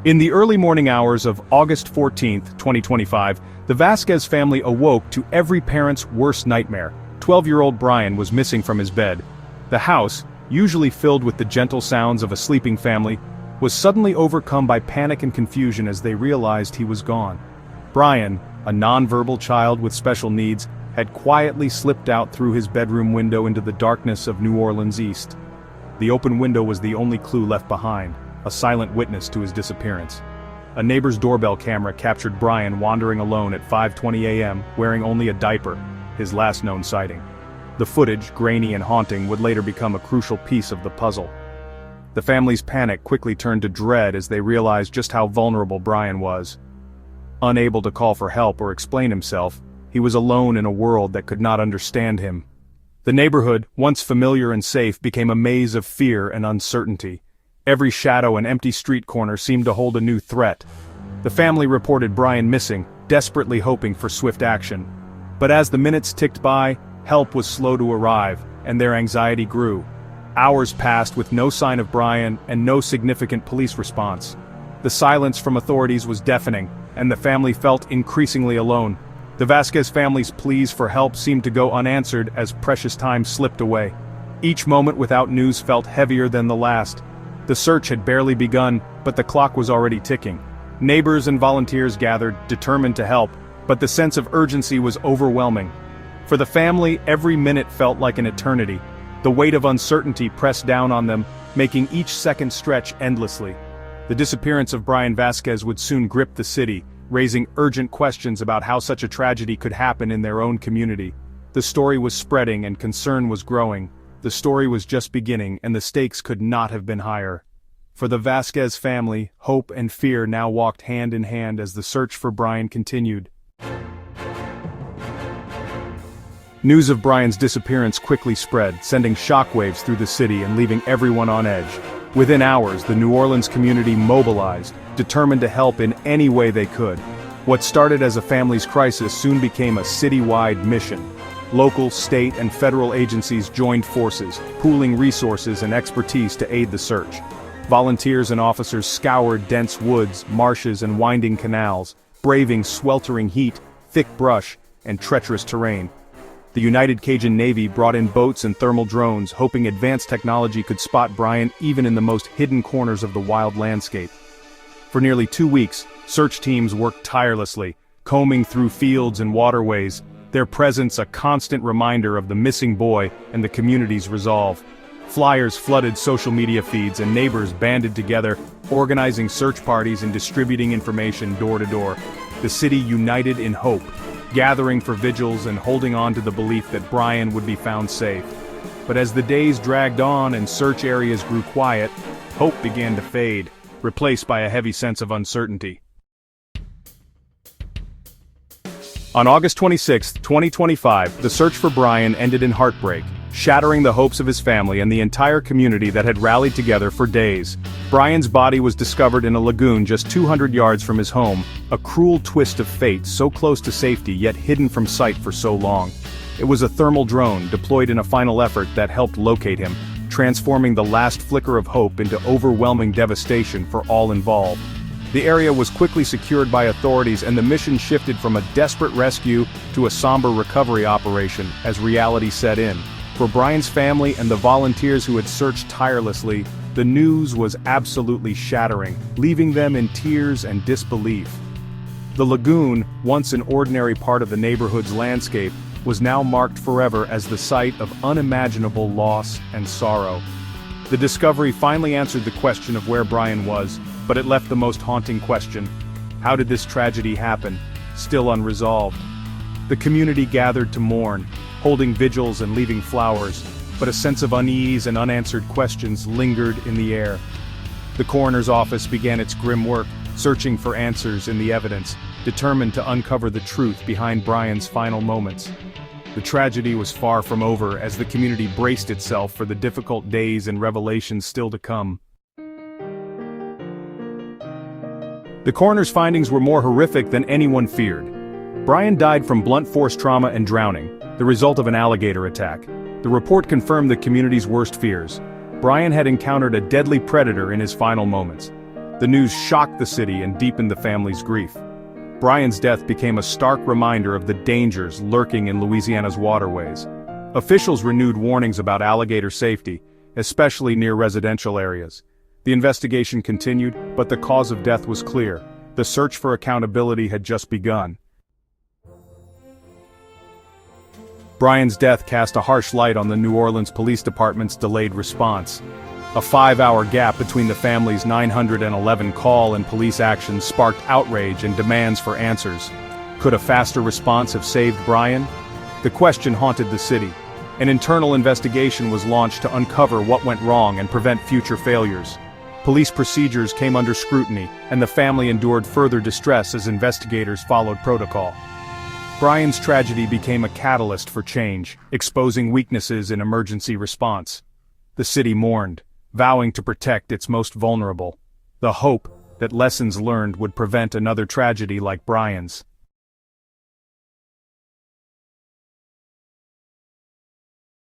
In the early morning hours of August 14, 2025, the Vasquez family awoke to every parent's worst nightmare. 12-year-old Bryan was missing from his bed. The house, usually filled with the gentle sounds of a sleeping family, was suddenly overcome by panic and confusion as they realized he was gone. Bryan, a nonverbal child with special needs, had quietly slipped out through his bedroom window into the darkness of New Orleans East. The open window was the only clue left behind, a silent witness to his disappearance. A neighbor's doorbell camera captured Bryan wandering alone at 5:20 a.m., wearing only a diaper, his last known sighting. The footage, grainy and haunting, would later become a crucial piece of the puzzle. The family's panic quickly turned to dread as they realized just how vulnerable Bryan was. Unable to call for help or explain himself, he was alone in a world that could not understand him. The neighborhood, once familiar and safe, became a maze of fear and uncertainty. Every shadow and empty street corner seemed to hold a new threat. The family reported Bryan missing, desperately hoping for swift action. But as the minutes ticked by, help was slow to arrive, and their anxiety grew. Hours passed with no sign of Bryan and no significant police response. The silence from authorities was deafening, and the family felt increasingly alone. The Vasquez family's pleas for help seemed to go unanswered as precious time slipped away. Each moment without news felt heavier than the last. The search had barely begun, but the clock was already ticking. Neighbors and volunteers gathered, determined to help, but the sense of urgency was overwhelming. For the family, every minute felt like an eternity. The weight of uncertainty pressed down on them, making each second stretch endlessly. The disappearance of Bryan Vasquez would soon grip the city, raising urgent questions about how such a tragedy could happen in their own community. The story was spreading and concern was growing. The story was just beginning, and the stakes could not have been higher. For the Vasquez family, hope and fear now walked hand in hand as the search for Bryan continued. News of Bryan's disappearance quickly spread, sending shockwaves through the city and leaving everyone on edge. Within hours, the New Orleans community mobilized, determined to help in any way they could. What started as a family's crisis soon became a city-wide mission. Local, state, and federal agencies joined forces, pooling resources and expertise to aid the search. Volunteers and officers scoured dense woods, marshes, and winding canals, braving sweltering heat, thick brush, and treacherous terrain. The United Cajun Navy brought in boats and thermal drones, hoping advanced technology could spot Bryan even in the most hidden corners of the wild landscape. For nearly 2 weeks, search teams worked tirelessly, combing through fields and waterways, their presence a constant reminder of the missing boy and the community's resolve. Flyers flooded social media feeds and neighbors banded together, organizing search parties and distributing information door to door. The city united in hope, gathering for vigils and holding on to the belief that Bryan would be found safe. But as the days dragged on and search areas grew quiet, hope began to fade, replaced by a heavy sense of uncertainty. On August 26, 2025, the search for Bryan ended in heartbreak, shattering the hopes of his family and the entire community that had rallied together for days. Bryan's body was discovered in a lagoon just 200 yards from his home, a cruel twist of fate so close to safety yet hidden from sight for so long. It was a thermal drone deployed in a final effort that helped locate him, transforming the last flicker of hope into overwhelming devastation for all involved. The area was quickly secured by authorities and the mission shifted from a desperate rescue to a somber recovery operation as reality set in. For Bryan's family and the volunteers who had searched tirelessly, the news was absolutely shattering, leaving them in tears and disbelief. The lagoon, once an ordinary part of the neighborhood's landscape, was now marked forever as the site of unimaginable loss and sorrow. The discovery finally answered the question of where Bryan was, but it left the most haunting question: how did this tragedy happen, still unresolved? The community gathered to mourn, holding vigils and leaving flowers, but a sense of unease and unanswered questions lingered in the air. The coroner's office began its grim work, searching for answers in the evidence, determined to uncover the truth behind Bryan's final moments. The tragedy was far from over as the community braced itself for the difficult days and revelations still to come. The coroner's findings were more horrific than anyone feared. Bryan died from blunt force trauma and drowning, the result of an alligator attack. The report confirmed the community's worst fears. Bryan had encountered a deadly predator in his final moments. The news shocked the city and deepened the family's grief. Bryan's death became a stark reminder of the dangers lurking in Louisiana's waterways. Officials renewed warnings about alligator safety, especially near residential areas. The investigation continued, but the cause of death was clear. The search for accountability had just begun. Bryan's death cast a harsh light on the New Orleans Police Department's delayed response. A 5-hour gap between the family's 911 call and police action sparked outrage and demands for answers. Could a faster response have saved Bryan? The question haunted the city. An internal investigation was launched to uncover what went wrong and prevent future failures. Police procedures came under scrutiny, and the family endured further distress as investigators followed protocol. Bryan's tragedy became a catalyst for change, exposing weaknesses in emergency response. The city mourned, vowing to protect its most vulnerable. The hope that lessons learned would prevent another tragedy like Bryan's.